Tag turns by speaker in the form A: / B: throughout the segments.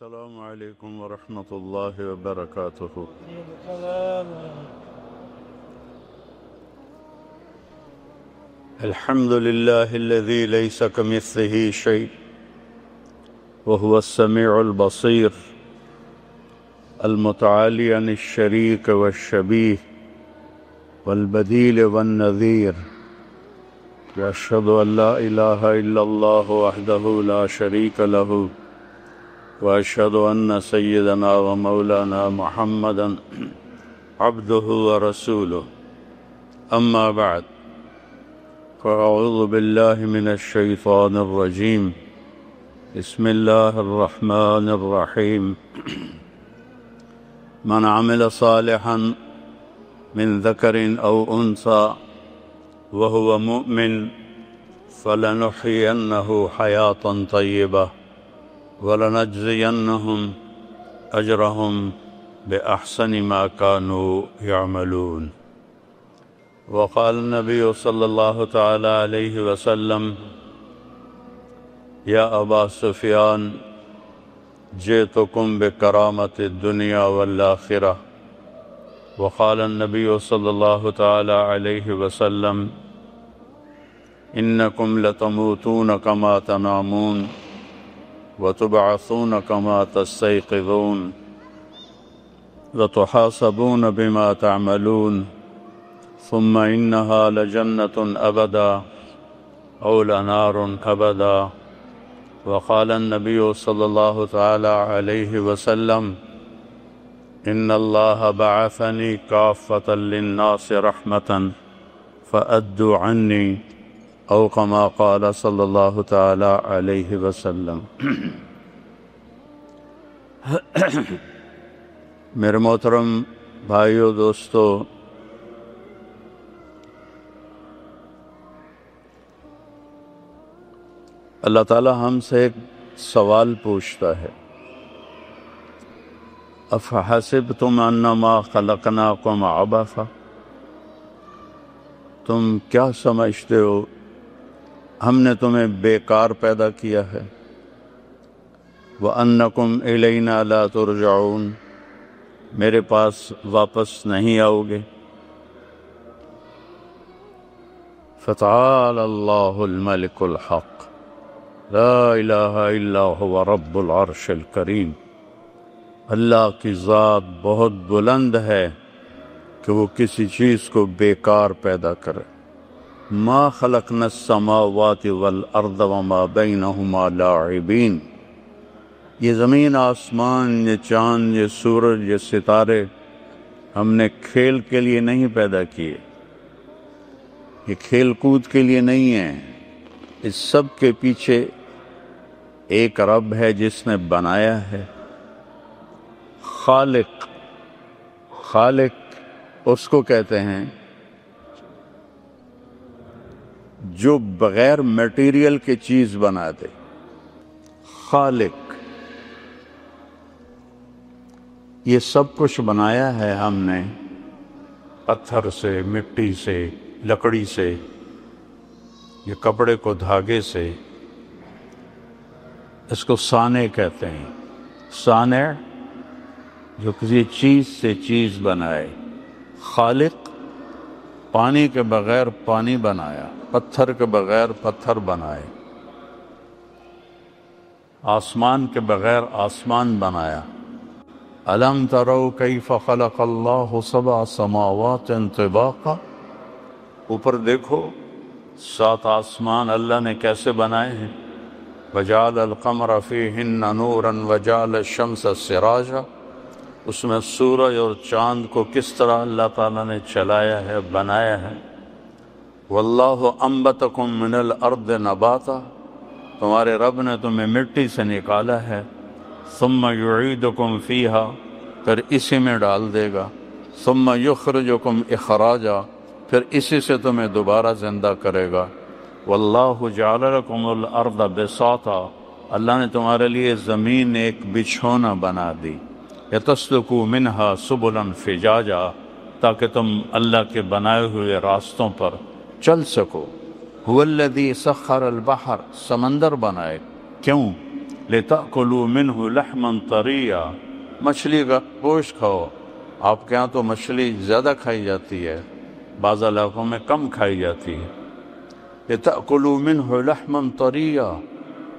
A: السلام عليكم ورحمة الله وبركاته. الحمد لله الذي ليس كمثله شيء وهو السميع البصير المتعالي عن الشريك والشبيه والبديل والنذير، وأشهد أن لا إله إلا الله وحده لا شريك له، وأشهد أن سيدنا ومولانا محمدا عبده ورسوله. أما بعد، فأعوذ بالله من الشيطان الرجيم. بسم الله الرحمن الرحيم. من عمل صالحا من ذكر أو أنثى وهو مؤمن فلنحيينه حياة طيبة ولنجزينهم أجرهم بأحسن ما كانوا يعملون. وقال النبي صلى الله تعالى عليه وسلم: يا أبا سفيان، جئتكم بكرامة الدنيا والآخرة. وقال النبي صلى الله تعالى عليه وسلم: إنكم لتموتون كما تنامون وتبعثون كما تستيقظون وتحاسبون بما تعملون، ثم إنها لجنة أبدا أو لنار أبدا. وقال النبي صلى الله تعالى عليه وسلم: إن الله بعثني كافة للناس رحمة فأدوا عني، أو كما قال صلی اللہ تعالی علیہ وسلم. میرے محترم بھائیو، دوستو، اللہ تعالی ہم سے ایک سوال پوچھتا ہے: افحسبتم انما خلقناکم عبثا، تم کیا سمجھتے ہو ہم نے تمہیں بیکار پیدا کیا ہے؟ وَأَنَّكُمْ إِلَيْنَا لَا تُرْجَعُونَ، میرے پاس واپس نہیں آؤ گے. فَتَعَالَى اللَّهُ الْمَلِكُ الْحَقُّ لَا إِلَهَ إِلَّا هُوَ رَبُّ الْعَرْشِ الْكَرِيمِ. اللہ کی ذات بہت بلند ہے کہ وہ کسی چیز کو بیکار پیدا کرے. ما خلقنا السماوات والارض وما بینہما لاعبین، یہ زمین، آسمان، یہ چاند، یہ سورج، یہ ستارے ہم نے کھیل کے لیے نہیں پیدا کیے، یہ کھیل کود کے لیے نہیں ہیں. اس سب کے پیچھے ایک رب ہے جس نے بنایا ہے. خالق اس کو کہتے ہیں جو بغیر میٹیریل کے چیز بنا دے. خالق، یہ سب کچھ بنایا ہے ہم نے پتھر سے، مٹی سے، لکڑی سے، یہ کپڑے کو دھاگے سے. اس کو صانع کہتے ہیں. صانع جو کسی چیز سے چیز بنائے. خالق پانی کے بغیر پانی بنایا، پتھر کے بغیر پتھر بنائے، آسمان کے بغیر آسمان بنایا. أَلَمْ تَرَوْا كَيْفَ خَلَقَ اللَّهُ سَبْعَ سَمَاوَاتٍ طِبَاقًا، اوپر دیکھو 7 آسمان اللہ نے کیسے بنائے ہیں. وَجَعَلَ الْقَمَرَ فِيهِنَّ نُورًا وَجَعَلَ الشَّمْسَ سِرَاجًا، اس میں سورج اور چاند کو کس طرح اللہ تعالیٰ نے چلایا ہے، بنایا ہے. وَاللَّهُ أَنبَتَكُم مِّنَ الْأَرْضِ نَبَاتًا، تمہارے رب نے تمہیں مٹی سے نکالا ہے. ثُمَّ يُعِيدُكُم فِيهَا، پھر اسی میں ڈال دے گا. ثُمَّ يُخْرِجُكُم إِخْرَاجًا، پھر اسی سے تمہیں دوبارہ زندہ کرے گا. وَاللَّهُ جَعَلَ لَكُمُ الْأَرْضَ بِسَاطًا، اللہ نے تمہارے لیے زمین ایک بچھونا بنا دی. يَتَسْلُكُوا مِنْهَا سُبُلًا فِجَاجًا، تاکہ تم اللہ کے بنائے ہوئے راستوں پر چل سکو. هُوَ الَّذِي سَخَّرَ الْبَحْرَ، سمندر بنائے. کیوں؟ لِتَأْكُلُوا مِنْهُ لَحْمًا طَرِيًّا، مچھلی کا گوشت کھاؤ۔ آپ کے ہاں تو مچھلی زیادہ کھائی جاتی ہے، بعض علاقوں میں کم کھائی جاتی ہے۔ لِتَأْكُلُوا مِنْهُ لَحْمًا طَرِيًّا،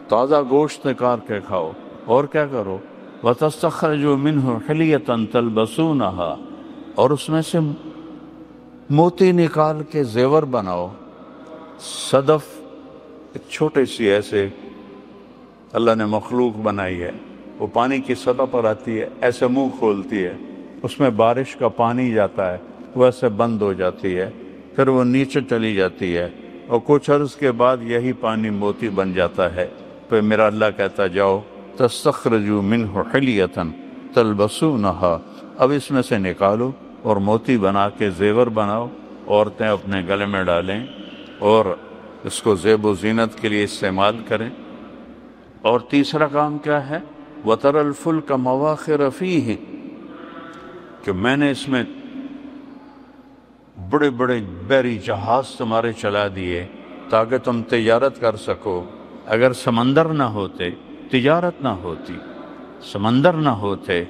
A: تازہ گوشت نکال کے کھاؤ۔ اور کیا کرو؟ وَتَسْتَخْرِجُوا مِنْهُ حِلْيَةً تَلْبَسُونَهَا، اور اس میں سے موتی نکال کے زیور بناؤ۔ صدف ایک چھوٹی سی ایسے اللہ نے مخلوق بنائی ہے، وہ پانی کی سطح پر آتی ہے، ایسے منہ کھولتی ہے، اس میں بارش کا پانی جاتا ہے، وہ ایسے بند ہو جاتی ہے، پھر وہ نیچے چلی جاتی ہے، اور کچھ عرض کے بعد یہی پانی موتی بن جاتا ہے۔ پھر میرا اللہ کہتا جاؤ تستخرجوا منہ حلیۃ تلبسونہا، اب اس میں سے نکالو اور موتی بنا کے زیور بناؤ، عورتیں اپنے گلے میں ڈالیں اور اس کو زیب و زینت کے لیے استعمال کریں۔ اور تیسرا کام کیا ہے؟ وَتَرَى الْفُلْكَ مَوَاخِرَ فِيهِ، کہ میں نے اس میں بڑے بڑے بحری جہاز تمہارے چلا دیے تاکہ تم تجارت کر سکو۔ اگر سمندر نہ ہوتے تجارت نہ ہوتی، سمندر نہ ہوتے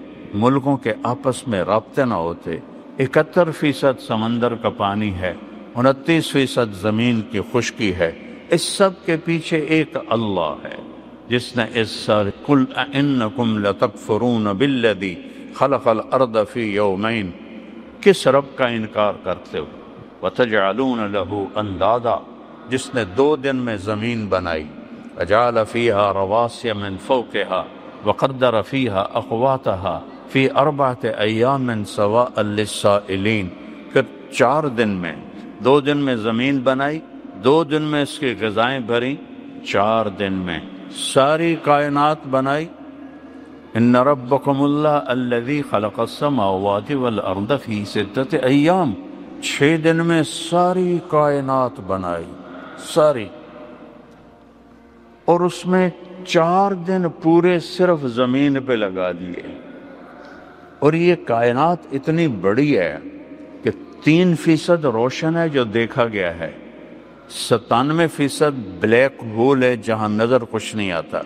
A: ملکوں کے آپس میں رابطے نہ ہوتے۔ 71% سمندر کا پانی ہے، 29% زمین کی خشکی ہے، اس سب کے پیچھے ایک اللہ ہے جس نے اس سارے قُلْ أَإِنَّكُمْ لَتَكْفُرُونَ بِالَّذِي خَلَقَ الْأَرْضَ فِي يَوْمَيْنِ، کس رب کا انکار کرتے ہو؟ وَتَجْعَلُونَ لَهُ أَنْدَادًا، جس نے 2 دن میں زمین بنائی، وَجَعَلَ فِيهَا رَوَاسِيَ مِنْ فَوْقِهَا وَقَدَّرَ فِيهَا أَقْوَاتَهَا فِي 4 أَيَّامٍ سَوَاءً لِلسَّائِلِينَ، پھر 4 دن میں، 2 دن میں زمین بنائی، 2 دن میں اس کی غذائیں بھریں، 4 دن میں ساری کائنات بنائی۔ ان ربکم اللہ الذی خلق السماوات والارض فی 6 ایام، 6 دن میں ساری کائنات بنائی، ساری، اور اس میں 4 دن پورے صرف زمین پہ لگا دیے۔ اور یہ کائنات اتنی بڑی ہے کہ 3% روشن ہے جو دیکھا گیا ہے، 97% بلیک ہول ہے جہاں نظر کچھ نہیں آتا۔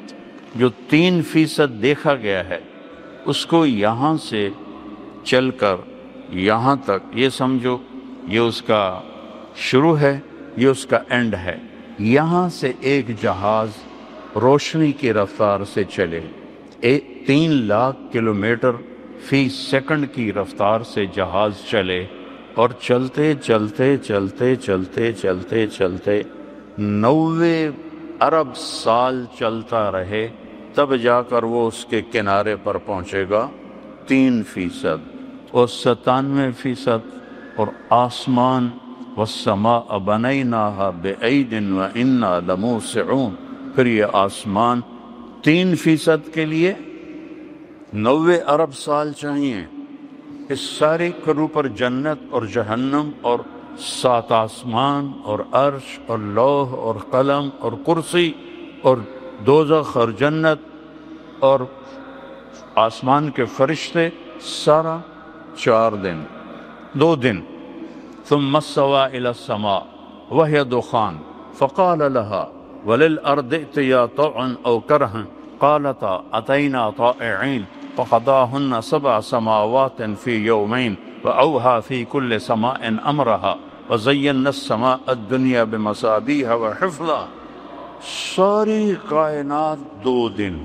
A: جو 3% دیکھا گیا ہے اس کو یہاں سے چل کر یہاں تک، یہ سمجھو یہ اس کا شروع ہے، یہ اس کا اینڈ ہے۔ یہاں سے ایک جہاز روشنی کی رفتار سے چلے، 3 لاکھ کلومیٹر فی سیکنڈ کی رفتار سے جہاز چلے، اور چلتے چلتے چلتے چلتے چلتے چلتے 90 ارب سال چلتا رہے، تب جا کر وہ اس کے کنارے پر پہنچے گا۔ 3% اور 97%، اور آسمان والسماء بنیناہا بأید وإنا لموسعون، پھر یہ آسمان 3% کے لیے 90 ارب سال چاہیے۔ اس سارے کرو پر جنت اور جہنم اور 7 آسمان اور عرش اور لوح اور قلم اور کرسی اور دوزخ اور جنت اور آسمان کے فرشتے، سارا 4 دن، 2 دن۔ ثم استوى إلى السماء وهي دخان فقال لها وللأرض ائتيا طوعا أو كرها قالتا أتينا طائعين فقضاهن 7 سماوات في يومين وأوحى في كل سماء أمرها وزينا السماء الدنيا بمصابيح وحفظا۔ ساری کائنات 2 دن،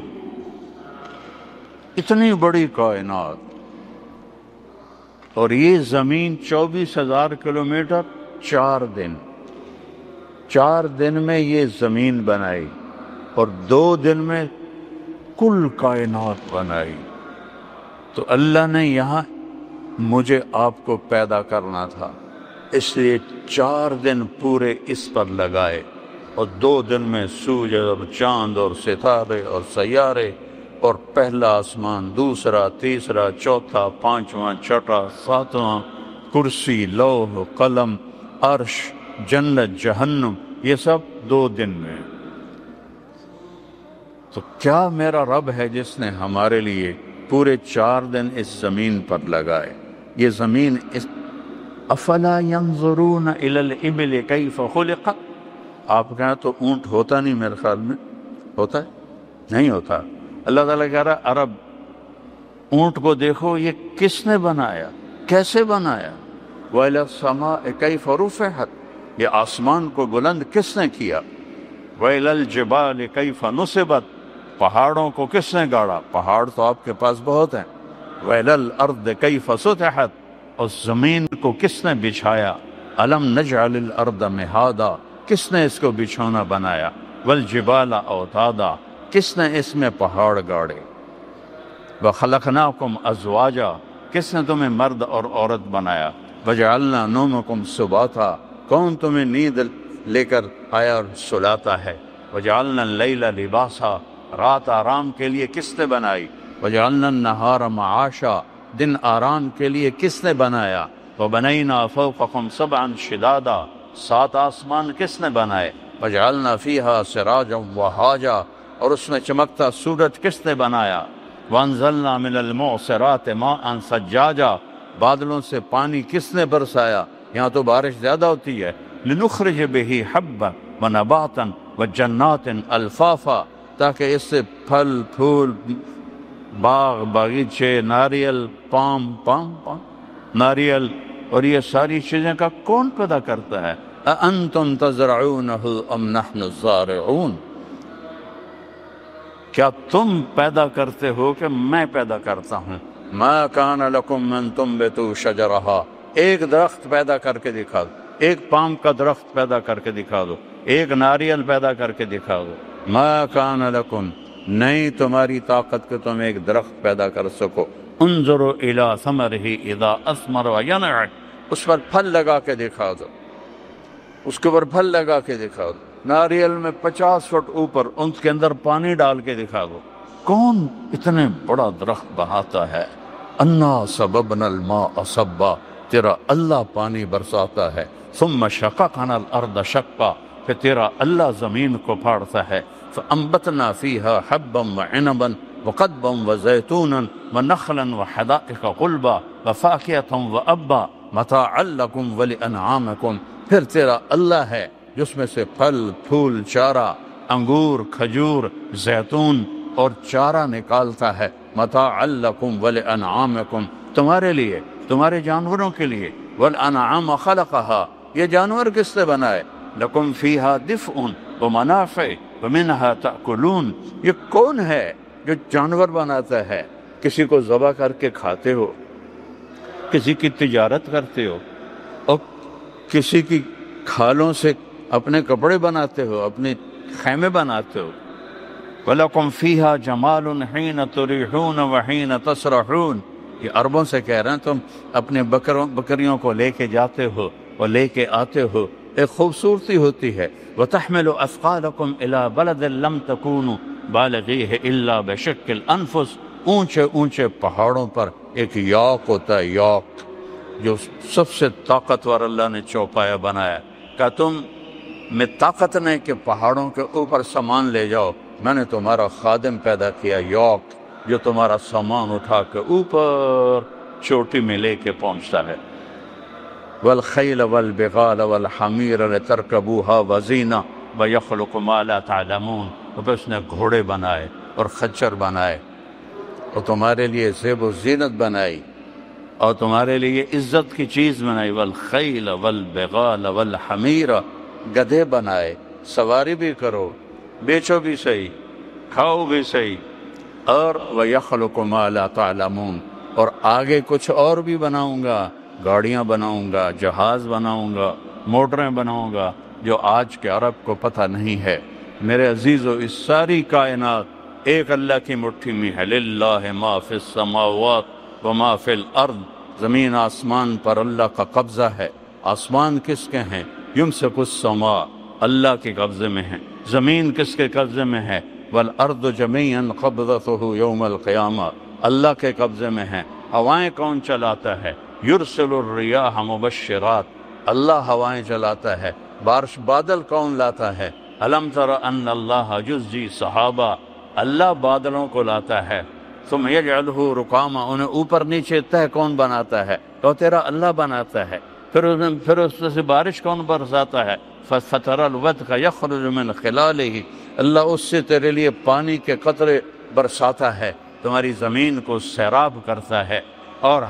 A: اتنی بڑی کائنات، اور یہ زمین 24,000 کلومیٹر، 4 دن، 4 دن میں یہ زمین بنائی، اور 2 دن میں کل کائنات بنائی۔ تو اللہ نے یہاں مجھے آپ کو پیدا کرنا تھا، اس لیے 4 دن پورے اس پر لگائے، اور 2 دن میں سورج اور چاند اور ستارے اور سیارے، اور پہلا آسمان، دوسرا، تیسرا، چوتھا، 5واں، چھٹا، 7واں، کرسی، لوح، قلم، عرش، جنت، جہنم، یہ سب 2 دن میں۔ تو کیا میرا رب ہے جس نے ہمارے لیے پورے 4 دن اس زمین پر لگائے۔ یہ زمین افلا ينظرون الى الابل کیف خلقت، آپ کہاں تو اونٹ ہوتا نہیں، میرے خیال میں ہوتا ہے، نہیں ہوتا۔ اللہ تعالیٰ کہہ رہا ہے عرب اونٹ کو دیکھو یہ کس نے بنایا، کیسے بنایا؟ وَإِلَى السَّمَاءِ كَيْفَ رُفِعَتْ، یہ آسمان کو بلند کس نے کیا؟ وَإِلَى الْجِبَالِ كَيْفَ نُصِبَتْ، پہاڑوں کو کس نے گاڑا؟ پہاڑ تو آپ کے پاس بہت ہیں۔ وَإِلَى الْأَرْضِ كَيْفَ سُطِحَتْ، اور زمین کو کس نے بچھایا؟ أَلَمْ نَجْعَلِ الْأَرْضَ مِهَادًا، کس نے اس کو بچھونا بنایا؟ وَالْجِبَالَ أَوْتَادًا، کس نے اس میں پہاڑ گاڑے؟ وَخَلَقْنَاكُمْ أَزْوَاجًا، کس نے تمہیں مرد اور عورت بنایا؟ وَجَعَلْنَا نَوْمَكُمْ سُبَاتًا، کون تمہیں نیند لے کر آیا اور سلاتا ہے؟ وَجَعَلْنَا اللَّيْلَ لِبَاسًا، رات آرام کے لیے کس نے بنائی؟ وَجَعَلْنَا النَّهَارَ مَعَاشًا، دن آرام کے لیے کس نے بنایا؟ وَبَنَيْنَا فَوْقَكُمْ سَبْعًا شِدَادًا، 7 آسمان کس نے بنائے؟ وَجَعَلْنَا فِيهَا سِرَاجًا وَهَاجًا، اور اس میں چمکتا سورج کس نے بنایا؟ وَأَنزَلْنَا مِنَ الْمُعْصِرَاتِ مَاءً ثَجَّاجًا، بادلوں سے پانی کس نے برسایا؟ یہاں تو بارش زیادہ ہوتی ہے۔ لِنُخْرِجَ بِهِ حَبًّا وَنَبَاتًا وَجَنَّاتٍ أَلْفَافًا، تاکہ اس سے پھل پھول، باغ باغیچے، ناریل، پام ناریل اور یہ ساری چیزیں کا کون پیدا کرتا ہے؟ أَأَنْتُمْ تَزْرَعُونَهُ أَمْ نَحْنُ الزَّارِعُونَ، کیا تم پیدا کرتے ہو کہ میں پیدا کرتا ہوں؟ مَا كَانَ لَكُمْ أَن تُنبِتُوا شَجَرَهَا، ایک درخت پیدا کر کے دکھا دو، ایک پام کا درخت پیدا کر کے دکھا دو، ایک ناریل پیدا کر کے دکھا دو۔ مَا كَانَ لَكُمْ، نہیں تمہاری طاقت کہ تم ایک درخت پیدا کر سکو۔ انظروا إِلَى ثَمَرِهِ إِذَا أَثْمَرَ وَيَنْعِ، اس پر پھل لگا کے دکھا دو، اس کے اوپر پھل لگا کے دکھا دو۔ ناریل میں 50 فٹ اوپر ان کے اندر پانی ڈال کے دکھا دو، کون اتنے بڑا درخت بناتا ہے؟ اَنَّا صَبَبْنَا الْمَاءَ صَبًّا، تیرا اللہ پانی برساتا ہے۔ ثُمَّ شَقَقْنَا الْأَرْضَ شَقًّا، پھر تیرا اللہ زمین کو پھاڑتا ہے۔ فَأَنبَتْنَا فِيهَا حَبًّا وَعِنَبًا وَقَضْبًا وَزَيْتُونًا وَنَخْلًا وَحَدَائِقَ غُلْبًا وَفَاكِهَةً وَأَبًّا مَتَاعًا لَكُمْ وَلِأَنْعَامِكُمْ، پھر تیرا اللہ ہے جس میں سے پھل پھول چارہ، انگور کھجور زیتون اور چارہ نکالتا ہے۔ متاعا لکم ولانعامکم، تمہارے لیے، تمہارے جانوروں کے لیے۔ والانعام خلقہا، یہ جانور کس نے بنائے؟ لکم فیہا دفء ومنافع ومنہا تأکلون، یہ کون ہے جو جانور بناتا ہے؟ کسی کو ذبح کر کے کھاتے ہو، کسی کی تجارت کرتے ہو، اور کسی کی کھالوں سے اپنے کپڑے بناتے ہو، اپنے خیمے بناتے ہو۔ وَلَكُمْ فِيهَا جَمَالٌ حِينَ تُرِيحُونَ وَحِينَ تَسْرَحُونَ، یہ عربوں سے کہہ رہے ہیں تم اپنے بکریوں کو لے کے جاتے ہو اور لے کے آتے ہو، ایک خوبصورتی ہوتی ہے۔ وَتَحْمِلُ أَثْقَالَكُمْ إِلَى بَلَدٍ لَمْ تَكُونُوا بَالِغِيهِ إِلَّا بِشِقِّ الْأَنفُسِ، اونچے اونچے پہاڑوں پر ایک یاک ہوتا ہے، یاک جو سب سے طاقتور اللہ نے چوپایا بنایا۔ کہ تم میں طاقت نہیں کہ پہاڑوں کے اوپر سامان لے جاؤ، میں نے تمہارا خادم پیدا کیا یوک، جو تمہارا سامان اٹھا کے اوپر چوٹی میں لے کے پہنچتا ہے۔ والخیل والبغال والحمیر لترکبوها وزینہ ویخلق ما لا تعلمون، تو پھر اس نے گھوڑے بنائے اور خچر بنائے اور تمہارے لیے زیب و زینت بنائی اور تمہارے لیے عزت کی چیز بنائی۔ والخیل والبغال والحمیر، گدھے بنائے، سواری بھی کرو، بیچو بھی صحیح، کھاؤ بھی صحیح۔ اور وَيَخْلُقُ مَا لَا تَعْلَمُونَ، اور آگے کچھ اور بھی بناؤں گا، گاڑیاں بناؤں گا، جہاز بناؤں گا، موٹریں بناؤں گا جو آج کے عرب کو پتہ نہیں ہے۔ میرے عزیزو، اس ساری کائنات ایک اللہ کی مٹھی میں ہے۔ لِلَّهِ مَا فِي السَّمَاوَاتِ وَمَا فِي الْأَرْضِ، زمین آسمان پر اللہ کا قبضہ ہے۔ آسمان کس کے ہیں؟ یمسک السماء، اللہ کے قبضے میں ہیں۔ زمین کس کے قبضے میں ہے؟ والارض جميعا قبضته يوم القیامہ، اللہ کے قبضے میں ہیں۔ ہوائیں کون چلاتا ہے؟ یرسل الریاح مبشرات، اللہ ہوائیں چلاتا ہے۔ بارش بادل کون لاتا ہے؟ الم تر ان اللہ یزجی سحابہ، اللہ بادلوں کو لاتا ہے۔ ثم یجعلہ رکاما، انہیں اوپر نیچے تہ کون بناتا ہے؟ تو تیرا اللہ بناتا ہے۔ پھر اس سے بارش کون برساتا ہے؟ فَتَرَى الْوَدْقَ يَخْرُجُ مِنْ خِلَالِهِ، اللہ اس سے تیرے لیے پانی کے قطرے برساتا ہے، تمہاری زمین کو سیراب کرتا ہے۔ اور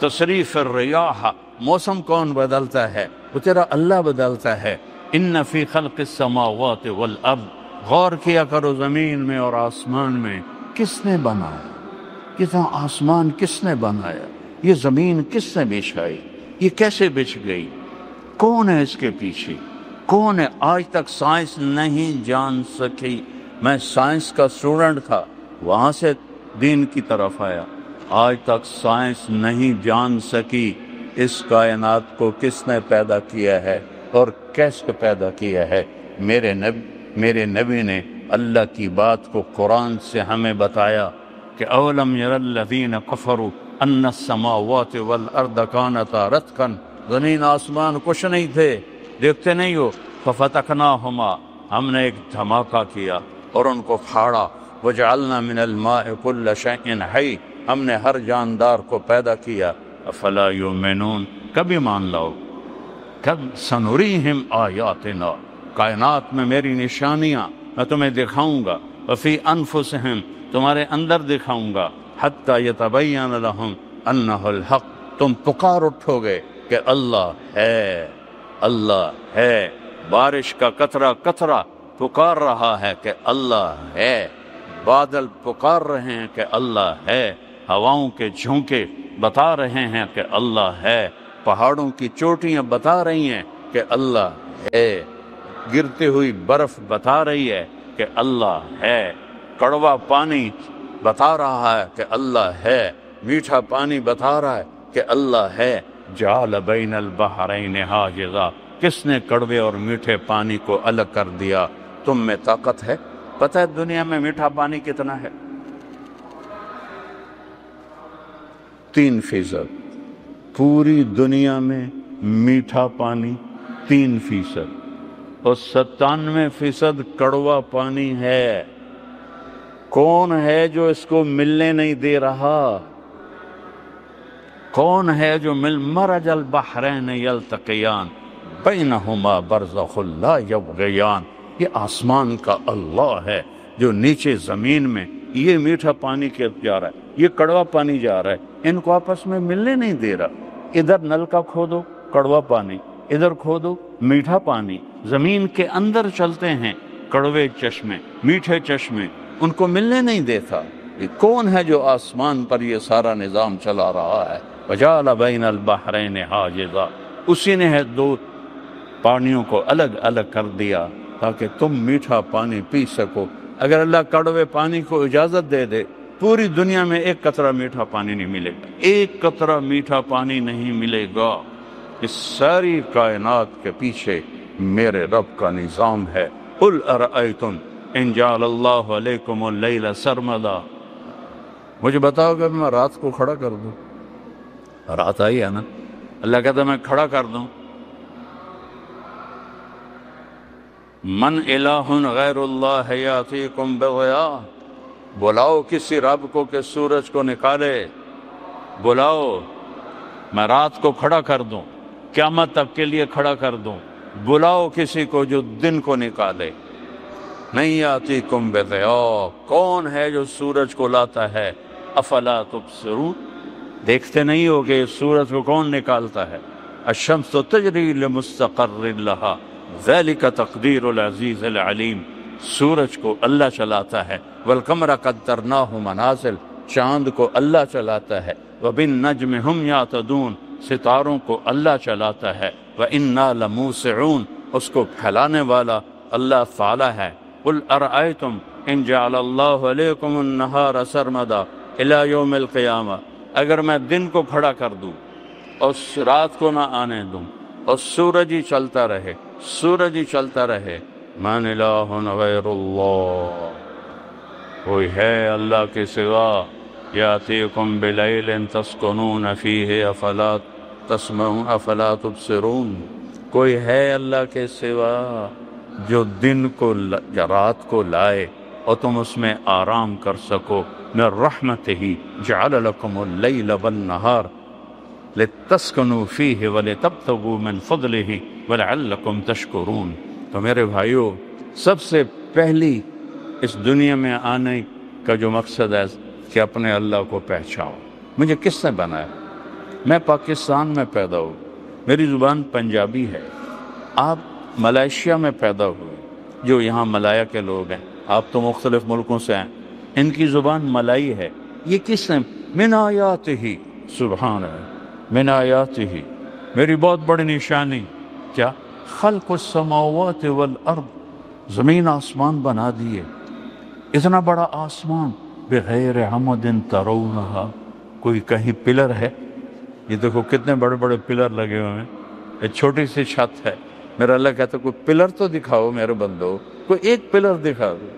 A: تصریف الریاح، موسم کون بدلتا ہے؟ وہ تیرا اللہ بدلتا ہے۔ ان فی خلق السماوات والارض، غور کیا کرو زمین میں اور آسمان میں کس نے بنایا، کتنا آسمان کس نے بنایا، یہ زمین کس نے بچھائی، یہ کیسے بچھ گئی، کون ہے اس کے پیچھے، کون ہے؟ آج تک سائنس نہیں جان سکی۔ میں سائنس کا اسٹوڈنٹ تھا، وہاں سے دین کی طرف آیا۔ آج تک سائنس نہیں جان سکی اس کائنات کو کس نے پیدا کیا ہے اور کیسے پیدا کیا ہے۔ میرے نبی نے اللہ کی بات کو قرآن سے ہمیں بتایا کہ اولم یر الذین کفروا ان السماوات والارض کانتا رتقا، زمین آسمان کچھ نہیں تھے، دیکھتے نہیں ہو، ففتقناہما، ہم نے ایک دھماکہ کیا اور ان کو پھاڑا، وجعلنا من الماء کل شیء حی، ہم نے ہر جاندار کو پیدا کیا، افلا یؤمنون، کبھی مان لو، کب سنریہم آیاتنا، کائنات میں میری نشانیاں میں تمہیں دکھاؤں گا، وفی انفسہم، تمہارے اندر دکھاؤں گا، حتی یتبین لہم انہ الحق، تم پکار اٹھو گے کہ اللہ ہے، اللہ ہے، بارش کا قطرہ قطرہ پکار رہا ہے کہ اللہ ہے، بادل پکار رہے ہیں کہ اللہ ہے، ہواؤں کے جھونکے بتا رہے ہیں کہ اللہ ہے، پہاڑوں کی چوٹیاں بتا رہی ہیں کہ اللہ ہے، گرتی ہوئی برف بتا رہی ہے کہ اللہ ہے، کڑوا پانی بتا رہا ہے کہ اللہ ہے، میٹھا پانی بتا رہا ہے کہ اللہ ہے۔ جعل بین البحرین حاجزا، کس نے کڑوے اور میٹھے پانی کو الگ کر دیا؟ تم میں طاقت ہے؟ پتہ ہے دنیا میں میٹھا پانی کتنا ہے؟ 3%، پوری دنیا میں میٹھا پانی 3%، اور 97% کڑوا پانی ہے۔ کون ہے جو اس کو ملنے نہیں دے رہا؟ کون ہے جو مرج البحرین یلتقیان بینہما برزخ لا یبغیان، یہ آسمان کا اللہ ہے جو نیچے زمین میں یہ میٹھا پانی کے جا رہا ہے، یہ کڑوا پانی جا رہا ہے، ان کو آپس میں ملنے نہیں دے رہا۔ ادھر نلکا کھودو کڑوا پانی، ادھر کھودو میٹھا پانی، زمین کے اندر چلتے ہیں کڑوے چشمے، میٹھے چشمے، ان کو ملنے نہیں دیتا۔ یہ کون ہے جو آسمان پر یہ سارا نظام چلا رہا ہے؟ وجعل بین البحرین حاجزا، اسی نے ہے دو پانیوں کو الگ الگ کر دیا تاکہ تم میٹھا پانی پی سکو۔ اگر اللہ کڑوے پانی کو اجازت دے دے، پوری دنیا میں ایک قطرہ میٹھا پانی نہیں ملے گا، ایک قطرہ میٹھا پانی نہیں ملے گا۔ اس ساری کائنات کے پیچھے میرے رب کا نظام ہے۔ قل ارأیتم ان جعل اللہ علیکم اللیل سرمدا، مجھے بتاؤ کہ میں رات کو کھڑا کر دوں، رات آئی ہے نا، اللہ کہتا ہے میں کھڑا کر دوں، من الہ غیر اللہ یاتیکم بضیاء، بلاؤ کسی رب کو کہ سورج کو نکالے، بلاؤ میں رات کو کھڑا کر دوں، قیامت تک کے لیے کھڑا کر دوں، بلاؤ کسی کو جو دن کو نکالے۔ نہیں یاتیکم بضیاء، کون ہے جو سورج کو لاتا ہے؟ افلا تبصرون، دیکھتے نہیں ہو کہ سورج کو کون نکالتا ہے؟ الشمس تجری لمستقر لہا ذلک تقدیر العزیز العلیم، سورج کو اللہ چلاتا ہے، والقمر قدرناہ منازل، چاند کو اللہ چلاتا ہے، وبالنجم ہم یہتدون، ستاروں کو اللہ چلاتا ہے، وإنا لموسعون، اس کو پھیلانے والا اللہ تعالی ہے۔ قل ارأیتم ان جعل اللہ علیکم النہار سرمدا الی یوم القیامہ، اگر میں دن کو کھڑا کر دوں اور رات کو نہ آنے دوں اور سورج ہی چلتا رہے، سورج ہی چلتا رہے، من الہ غیر اللہ، کوئی ہے اللہ کے سوا؟ یاتیکم بلیل تسکنون فیہ افلا تسمعون افلا تبصرون، کوئی ہے اللہ کے سوا جو دن کو یا رات کو لائے اور تم اس میں آرام کر سکو؟ من رحمتہ جعل لکم اللیل والنہار لتسکنوا فیہ ولتبتغوا من فضلہ وَلَعَلَّكُمْ تَشْكُرُونَ۔ تو میرے بھائیوں، سب سے پہلی اس دنیا میں آنے کا جو مقصد ہے کہ اپنے اللہ کو پہچاؤ۔ مجھے کس نے بنایا؟ میں پاکستان میں پیدا ہوں، میری زبان پنجابی ہے۔ آپ ملائیشیا میں پیدا ہوئے، جو یہاں ملایا کے لوگ ہیں، آپ تو مختلف ملکوں سے ہیں، ان کی زبان ملائی ہے۔ یہ کس نے؟ من آیاتہ، سبحان ہے، من آیاتہ، میری بہت بڑی نشانی کیا؟ خلق السماوات والارض، زمین آسمان بنا دیے، اتنا بڑا آسمان، بغیر عمد ترونہا، کوئی کہیں پلر ہے؟ یہ دیکھو کتنے بڑے بڑے پلر لگے ہوئے ہیں، ایک چھوٹی سی چھت ہے۔ میرا اللہ کہتا ہے کوئی پلر تو دکھاؤ میرے بندو، کوئی ایک پلر دکھا دو،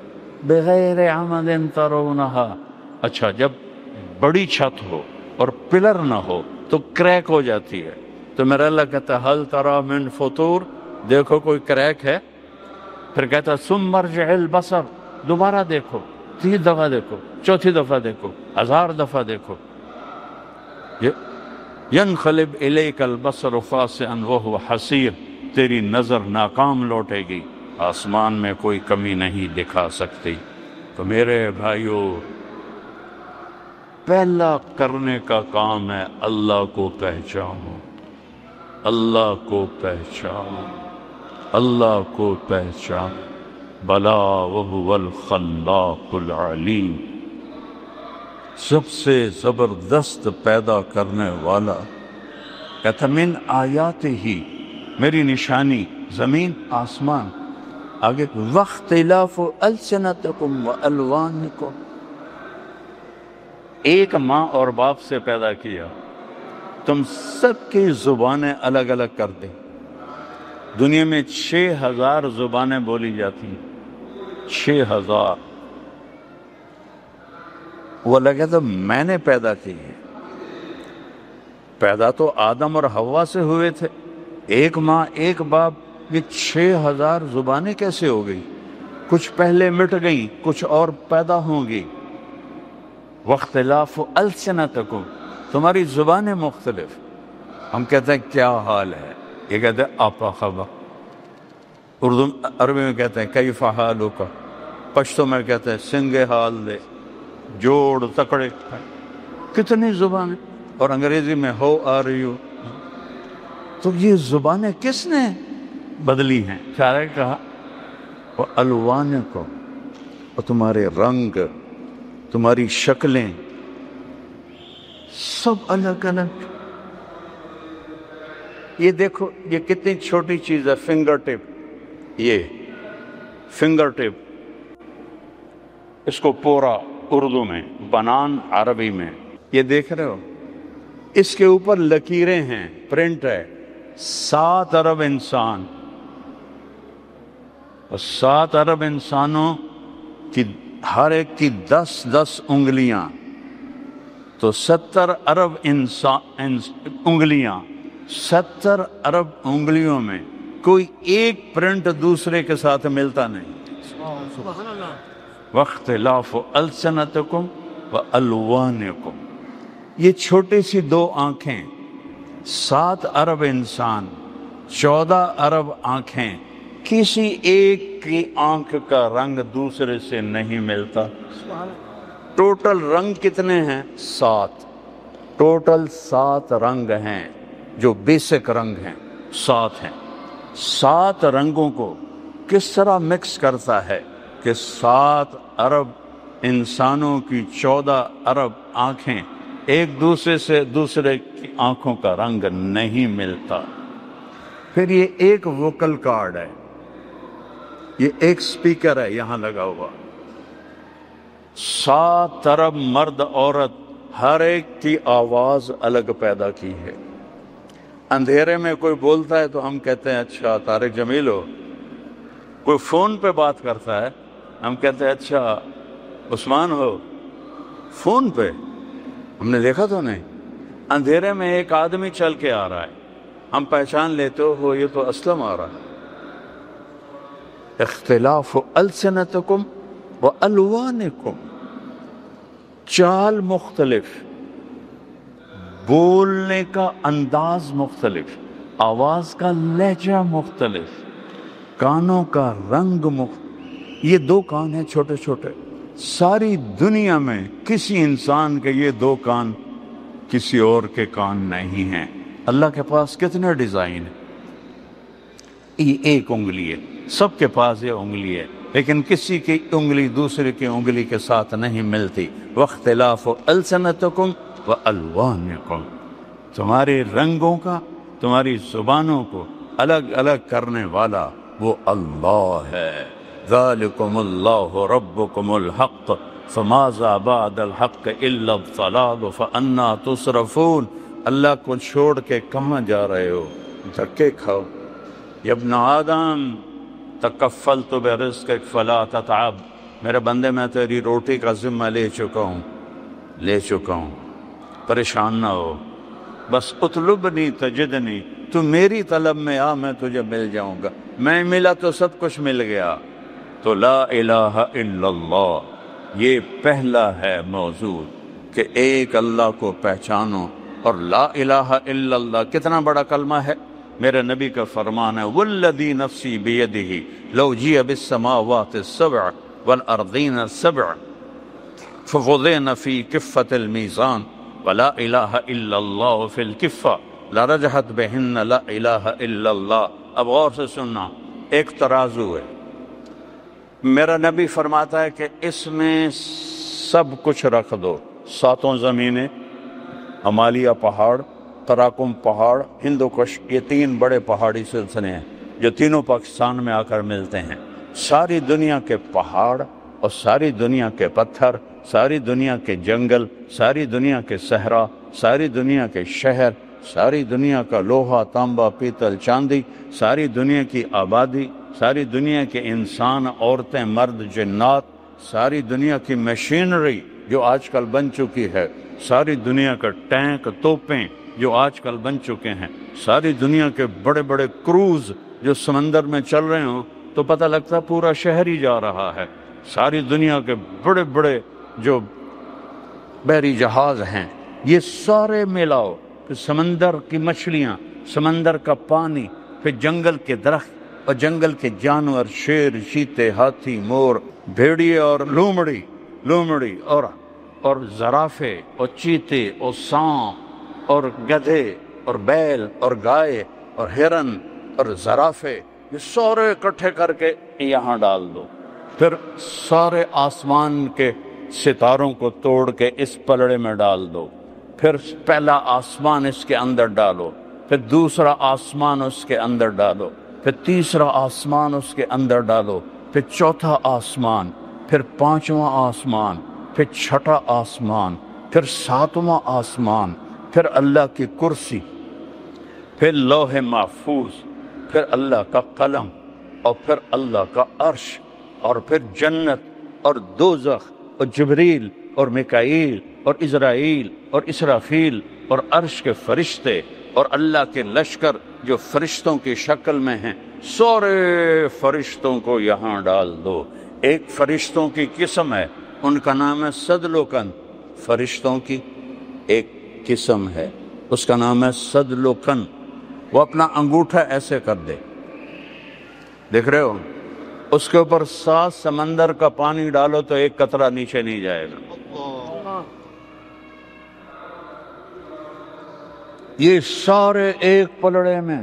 A: بغیر عمد ترونہا۔ اچھا، جب بڑی چھت ہو اور پلر نہ ہو تو کریک ہو جاتی ہے، تو میرا اللہ کہتا ہے حل تری من فطور، دیکھو کوئی کریک ہے؟ پھر کہتا ہے ثم ارجع البصر، دوبارہ دیکھو، 3 دفعہ دیکھو، 4تھی دفعہ دیکھو، 1000 دفعہ دیکھو، ینقلب الیک البصر خاسئا وہو حسیر، تیری نظر ناکام لوٹے گی، آسمان میں کوئی کمی نہیں دکھا سکتی۔ تو میرے بھائیو، پہلا کرنے کا کام ہے اللہ کو پہچانو، اللہ کو پہچانو، اللہ کو پہچانو۔ بلا وہو الخلاق العلیم، سب سے زبردست پیدا کرنے والا، کہتا من آیات ہی، میری نشانی زمین آسمان، آگے واختلاف السنتکم والوانکم، ایک ماں اور باپ سے پیدا کیا، تم سب کی زبانیں الگ الگ کر دیں۔ دنیا میں 6000 زبانیں بولی جاتی ہیں، 6000۔ وہ لگا تو میں نے پیدا کی ہے، پیدا تو آدم اور حوا سے ہوئے تھے، ایک ماں ایک باپ، یہ 6000 زبانیں کیسے ہو گئی؟ کچھ پہلے مٹ گئیں، کچھ اور پیدا ہوں گی۔ واختلاف السنتکم، تمہاری زبانیں مختلف۔ ہم کہتے ہیں کیا حال ہے، یہ کہتے ہیں آپا خبا، اردو عربی میں کہتے ہیں کیف حالک، پشتو میں کہتے ہیں سنگے حال دے، جوڑ تکڑے، کتنی زبانیں، اور انگریزی میں ہو آر یو۔ تو یہ زبانیں کس نے بدلی ہیں؟ شاعر کہا وہ الوانکم، اور تمہارے رنگ، تمہاری شکلیں سب الگ الگ۔ یہ دیکھو یہ کتنی چھوٹی چیز ہے، فنگر ٹپ، یہ فنگر ٹپ، اس کو پورا اردو میں، بنان عربی میں، یہ دیکھ رہے ہو، اس کے اوپر لکیریں ہیں، پرنٹ ہے، 7 ارب انسان، اور 7 ارب انسانوں کی ہر ایک کی 10 انگلیاں، تو 70 ارب انگلیاں، 70 ارب انگلیوں میں کوئی ایک پرنٹ دوسرے کے ساتھ ملتا نہیں۔ واختلاف السنتکم والوانکم، یہ چھوٹی سی 2 آنکھیں، 7 ارب انسان، 14 ارب آنکھیں، کسی ایک کی آنکھ کا رنگ دوسرے سے نہیں ملتا۔ ٹوٹل رنگ کتنے ہیں؟ 7، ٹوٹل 7 رنگ ہیں، جو بیسک رنگ ہیں 7 ہیں۔ 7 رنگوں کو کس طرح مکس کرتا ہے کہ 7 ارب انسانوں کی 14 ارب آنکھیں ایک دوسرے سے دوسرے کی آنکھوں کا رنگ نہیں ملتا۔ پھر یہ ایک ووکل کارڈ ہے، یہ ایک سپیکر ہے یہاں لگا ہوا، 7 ارب مرد عورت، ہر ایک کی آواز الگ پیدا کی ہے۔ اندھیرے میں کوئی بولتا ہے تو ہم کہتے ہیں اچھا طارق جمیل ہو، کوئی فون پہ بات کرتا ہے ہم کہتے ہیں اچھا عثمان ہو، فون پہ، ہم نے دیکھا تو نہیں۔ اندھیرے میں ایک آدمی چل کے آ رہا ہے، ہم پہچان لیتے ہو یہ تو اسلم آ رہا ہے۔ اختلاف السنتکم والوانکم، چال مختلف، بولنے کا انداز مختلف، آواز کا لہجہ مختلف، کانوں کا رنگ یہ دو کان ہیں چھوٹے چھوٹے، ساری دنیا میں کسی انسان کے یہ دو کان کسی اور کے کان نہیں ہیں۔ اللہ کے پاس کتنے ڈیزائن ہیں، یہ ایک انگلی ہے، سب کے پاس یہ انگلی ہے، لیکن کسی کی انگلی دوسرے کی انگلی کے ساتھ نہیں ملتی۔ واختلاف السنتکم والوانکم، تمہارے رنگوں کا، تمہاری زبانوں کو الگ الگ کرنے والا وہ اللہ ہے۔ ذالکم اللہ ربکم الحق فماذا بعد الحق الا الضلال فانا تصرفون۔ اللہ کو چھوڑ کے کہاں جا رہے ہو؟ دھکے کھاؤ۔ یا ابن آدم تکفلت برزقک فلا تتعب، میرے بندے میں تیری روٹی کا ذمہ لے چکا ہوں، پریشان نہ ہو، بس اطلبنی تجدنی، تو میری طلب میں آ، میں تجھے مل جاؤں گا، میں ملا تو سب کچھ مل گیا۔ تو لا الہ الا اللہ یہ پہلا ہے موضوع کہ ایک اللہ کو پہچانو، اور لا الہ الا اللہ کتنا بڑا کلمہ ہے۔ میرے نبی کا فرمان ہے والذی نفسی بیدہ لو جیء بالسماوات السبع والارضین السبع فوضعن فی کفۃ المیزان ولا الہ الا اللہ فی الکفہ لرجحت بہن لا الہ الا اللہ۔ اب غور سے سننا، ایک ترازو ہے، میرا نبی فرماتا ہے کہ اس میں سب کچھ رکھ دو، ساتوں زمینیں، ہمالیہ پہاڑ، قراقم پہاڑ، ہندوکش، یہ تین بڑے پہاڑی سلسلے ہیں جو تینوں پاکستان میں آ کر ملتے ہیں۔ ساری دنیا کے پہاڑ اور ساری دنیا کے پتھر، ساری دنیا کے جنگل، ساری دنیا کے صحرا، ساری دنیا کے شہر، ساری دنیا کا لوہا، تانبا، پیتل، چاندی، ساری دنیا کی آبادی، ساری دنیا کے انسان، عورتیں، مرد، جنات، ساری دنیا کی مشینری جو آج کل بن چکی ہے، ساری دنیا کا ٹینک، توپیں جو آج کل بن چکے ہیں، ساری دنیا کے بڑے بڑے کروز جو سمندر میں چل رہے ہوں تو پتہ لگتا پورا شہر ہی جا رہا ہے، ساری دنیا کے بڑے بڑے جو بحری جہاز ہیں، یہ سارے ملاؤ، پھر سمندر کی مچھلیاں، سمندر کا پانی، پھر جنگل کے درخت اور جنگل کے جانور، شیر، چیتے، ہاتھی، مور، بھیڑیے اور لومڑی اور زرافے اور چیتے اور سانپ اور گدھے اور بیل اور گائے اور ہرن اور زرافے، یہ سارے اکٹھے کر کے یہاں ڈال دو، پھر سارے آسمان کے ستاروں کو توڑ کے اس پلڑے میں ڈال دو، پھر پہلا آسمان اس کے اندر ڈالو، پھر دوسرا آسمان اس کے اندر ڈالو، پھر تیسرا آسمان اس کے اندر ڈالو، پھر چوتھا آسمان، پھر پانچواں آسمان، پھر چھٹا آسمان، پھر ساتواں آسمان، پھر اللہ کی کرسی، پھر لوح محفوظ، پھر اللہ کا قلم، اور پھر اللہ کا عرش، اور پھر جنت اور دوزخ اور جبریل اور میکائیل اور عزرائیل اور اسرافیل اور عرش کے فرشتے اور اللہ کے لشکر جو فرشتوں کی شکل میں ہیں، سارے فرشتوں کو یہاں ڈال دو۔ ایک فرشتوں کی قسم ہے، ان کا نام ہے صدلوکن، فرشتوں کی ایک قسم ہے، اس کا نام ہے صدلوکن۔ وہ اپنا انگوٹھا ایسے کر دے، دیکھ رہے ہو، اس کے اوپر 7 سمندر کا پانی ڈالو تو ایک قطرہ نیچے نہیں جائے گا۔ یہ سارے ایک پلڑے میں،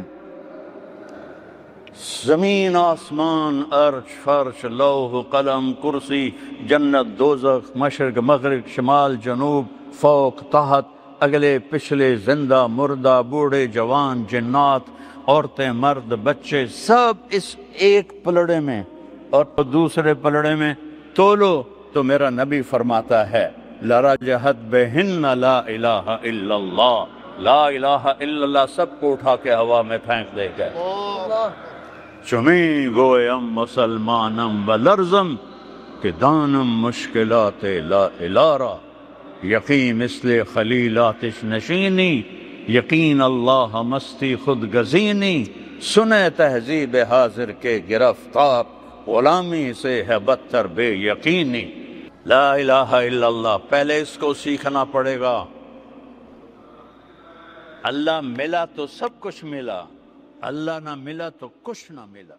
A: زمین، آسمان، عرش، فرش، لوح، قلم، کرسی، جنت، دوزخ، مشرق، مغرب، شمال، جنوب، فوق، تحت، اگلے، پچھلے، زندہ، مردہ، بوڑھے، جوان، جنات، عورتیں، مرد، بچے، سب اس ایک پلڑے میں، اور دوسرے پلڑے میں تولو تو میرا نبی فرماتا ہے لرجحت بہن لا الہ الا اللہ، لا الہ الا اللہ سب کو اٹھا کے ہوا میں پھینک دے گا۔ چمی گویم مسلمانم و لرزم کہ دانم مشکلات لا الارا، یقین مثل خلیلاتش نشینی، یقین اللہ مستی خود گزینی، سنے تہذیب حاضر کے گرفتار، غلامی سے ہے بدتر بے یقینی۔ لا الہ الا اللہ، پہلے اس کو سیکھنا پڑے گا۔ اللہ ملا تو سب کچھ ملا، اللہ نہ ملا تو کچھ نہ ملا.